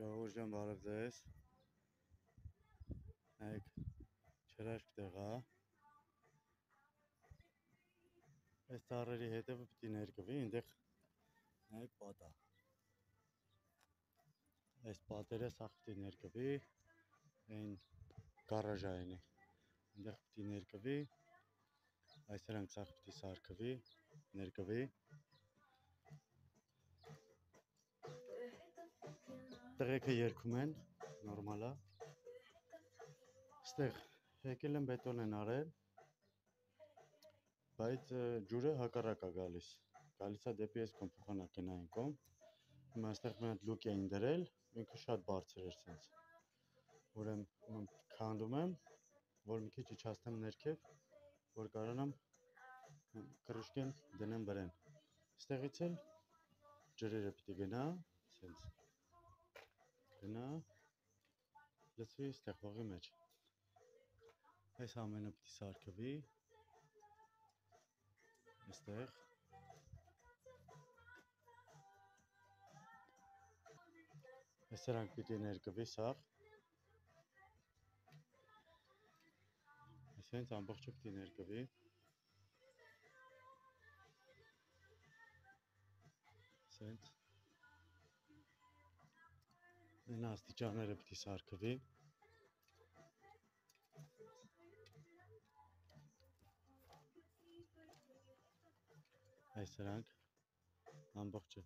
Ժողովուրդ բարև ձեզ, նայեք չրաշք տեղա, այս ծառերի հետևը պիտի ներկվի, այնտեղ նայեք պատա, այս պատերը սաղ պիտի ներկվի, այն գարաժայինի, այնտեղ պիտի ներկվի, այս սրանք սաղ պիտի սարքվի, ներկվի, տղեկը երգում են, նորմալ է, ստեղ եկել են բետոն են արել, բայց ջուրը հակառակ է գալիս է դեպի այս կողմ փոխանակենային կողմ, հիմա այստեղ մի հատ լուկ էին դրել, ինքը շատ բարձր էր սենց, ուրեմն քանդում եմ, որ մի քիչ իջացնեմ ներքև, որ կարողանամ կռշկեն դնեմ վրան, ստեղից էլ ջրերը պիտի գնա, սենց գնա, լցվի ստեղ հողի մեջ, այս ամենը պիտի սարքվի, այստեղ, այս սրանք պիտի ներկվի սաղ, այսենց ամբողջը պիտի ներկվի, սենց, այն աստիճանները պիտի սարքվի, այս սրանք ամբողջը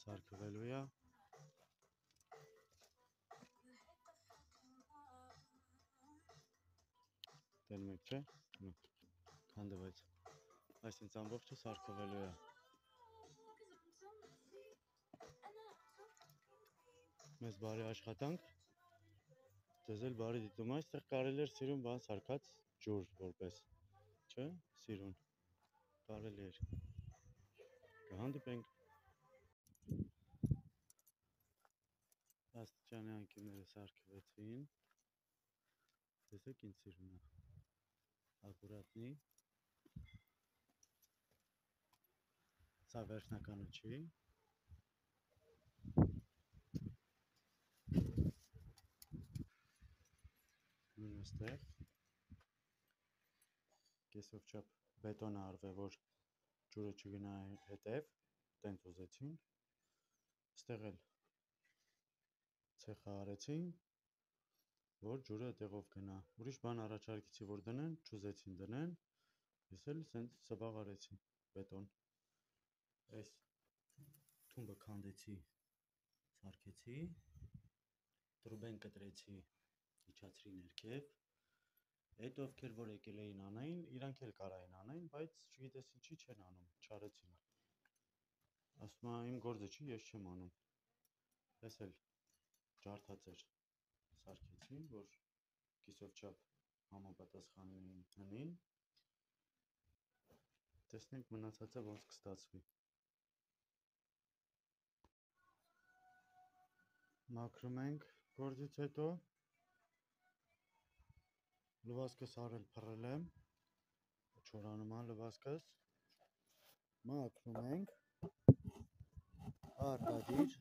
սարքվելու է, տենում եք չէ, քանդվեց, այսինց ամբողջը սարքվելու է, մեզ բարի աշխատանք, ձեզ էլ բարի դիտում, այստեղ կարելի էր սիրուն բան սարքած ջուր որպես, չէ, սիրուն, կարելի էր, կհանդիպենք, աստիճանի անկյունները սարքվեցին, տեսեք ինչ սիրուն է, ակուրատնի, սա վերջնականը չի, այստեղ, կեսով չափ բետոն արվե, որ ջուրը չգնա հետև, տենց ուզեցին, ստեղ էլ ցեխը արեցին, որ ջուրը տեղով գնա, ուրիշ բան առաջարկեցի, որ դնեն, չուզեցին դնեն, ես էլ սենց սվաղ արեցի, բետոն, այս թումբը քանդեցի, սարքեցի, տրուբեն կտրեցի, իջացրի ներքև, այդ ովքեր որ եկել էին անային, իրանք էլ կարային անային, բայց չգիտես ինչի չեն անում, չարեցին, ասում իմ գործը չի, ես չեմ անում, ես էլ ջարդած էր, սարքեցի, որ կիսով չափ համապատասխանին հնին, տեսնենք մնացածը ոնց կստացվի, մաքրում ենք գործից հետո, լվասկս արել փռել եմ, չորանում է լվասկս, մաքրում ենք, արտադիր,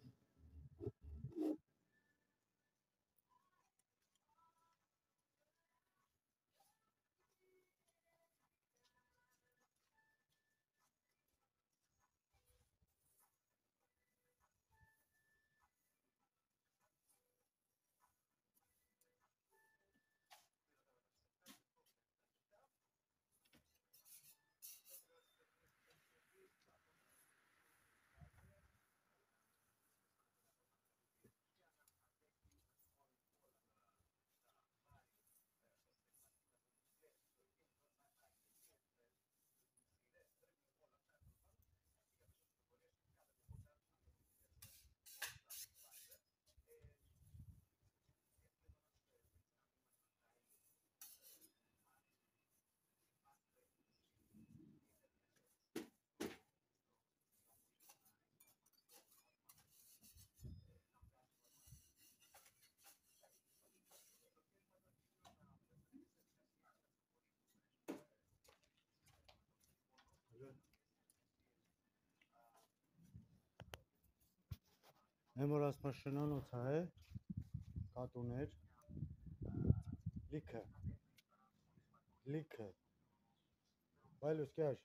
Εμ որ ասպա շնանոց է, կատուներ, լիքը, բայլուս կյաշ,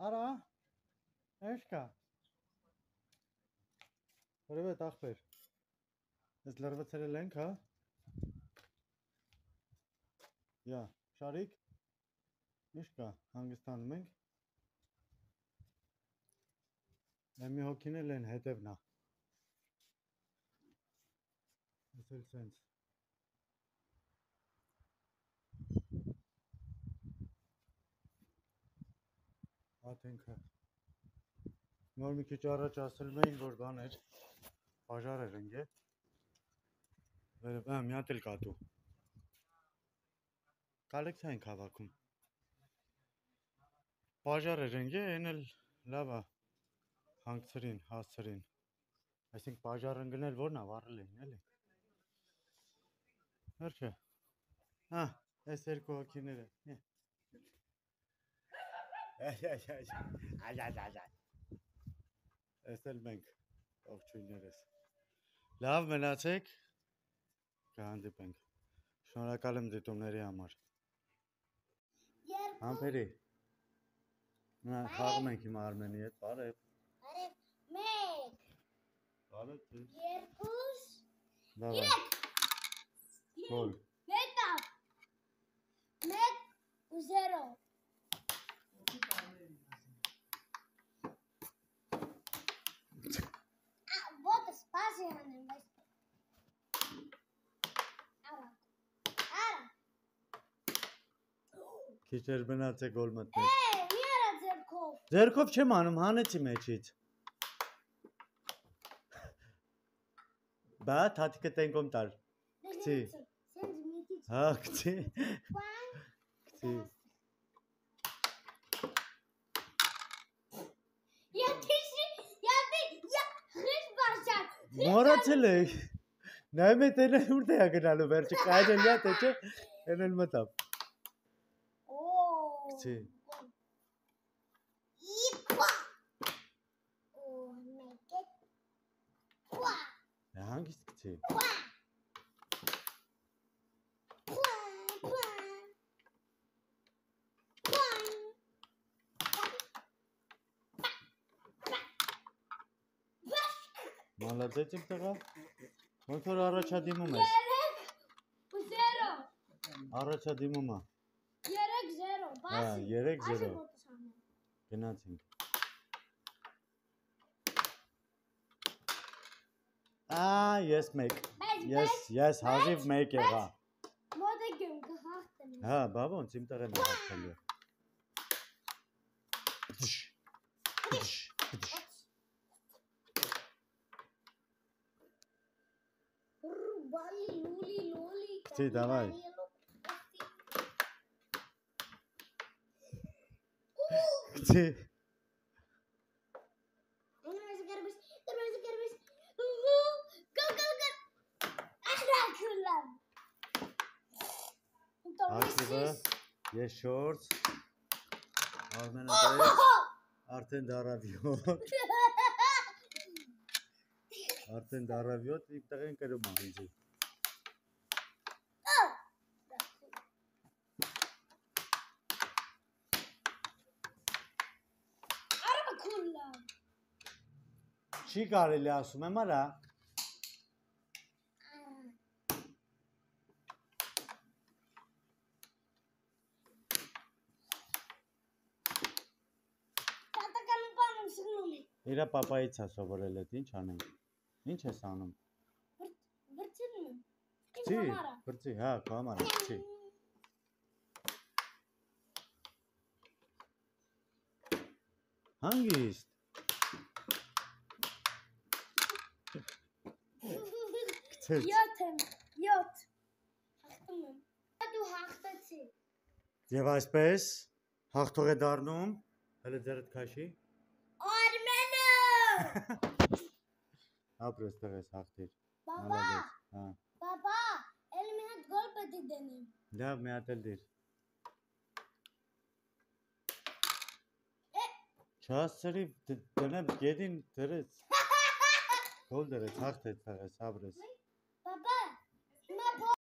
արա, էշ կա, որև է տախպեր, ես լրվցերել ենք, հա, յա, շարիկ, ինչ կա, հանգստանում ենք, Εμի հոգինել են հետևնա, ես էլ սենց, ատենքը, նոր մի քիչ առաջ ասել էին, որ բան էր, բաժար էր ընգե, վերև, մի հատ էլ կատու, կալեկցա ենք հավաքում, բաժար էր ընգե, են էլ լավա, հանգցրին, հասցրին, այսինք բաժար ընգնել որն է, վարել էին, էլի, վերջը, այս երկու հոգիները, այս էլ մենք, ողջույններս, լավ մնացեք, կհանդիպենք, շնորհակալ եմ դիտումների համար, համբերի, խաղում ենք հիմա Արմենի հետ, բարև, մեկ, երկուս, երեք, գոլ, մետավ, մեկ ու զերո, ոտը սպասի հանեմ, արա, քիչ էր մնաց է գոլ մտնել, մի արա ձերքով, ձերքով չեմ անում, հանեցի մեջից, բա թաթիկը տենկոմ տար, կցի, հա կցի, կցի, մորացել է, նայում է տեն էլ ուրդ է գնալու վերջը, կայն էլ յա թե չէ, են էլ մտավ, կցի, հանգիստ կցի, մալադեց իմ տղա, ոնց որ առաջադիմում ես, առաջադիմում է, 3-0, գնացինք, ես մեկ, ես հազիվ մեկ եղա, հա, բա ոնց իմ տղեն է հաղթելու, Кти, давай. Кти. Ակտիվը, ես շորց, Արմենադեць, արդեն դարավյոտ, իմ տղեն կրում է ինձի։ Չի կարելի ասում եմ արա։ Իրա պապայից է սովորել էդ, ինչ անենք, ինչ ես անում։ Վրծինում եմ, Կցի, վրծի, հա, քո համար, կցի։ Հանգիստ։ Կցեց։ 7 եմ, 7, հաղթում եմ, դու հաղթեցի։ Եվ այսպես, հաղթող է դառնում, հələ ձերդ քաշի։ Արմենը։ Ապրես տղես հաղթիր։ Բաբա, էլ մի հատ գոլ պետք է դնեմ։ Լավ, մի հատ էլ դիր։ Չասերի դնեմ գետին դրեց։ Գոլ դրեց, հաղթեց, սաբրես։ Բաբա, հիմա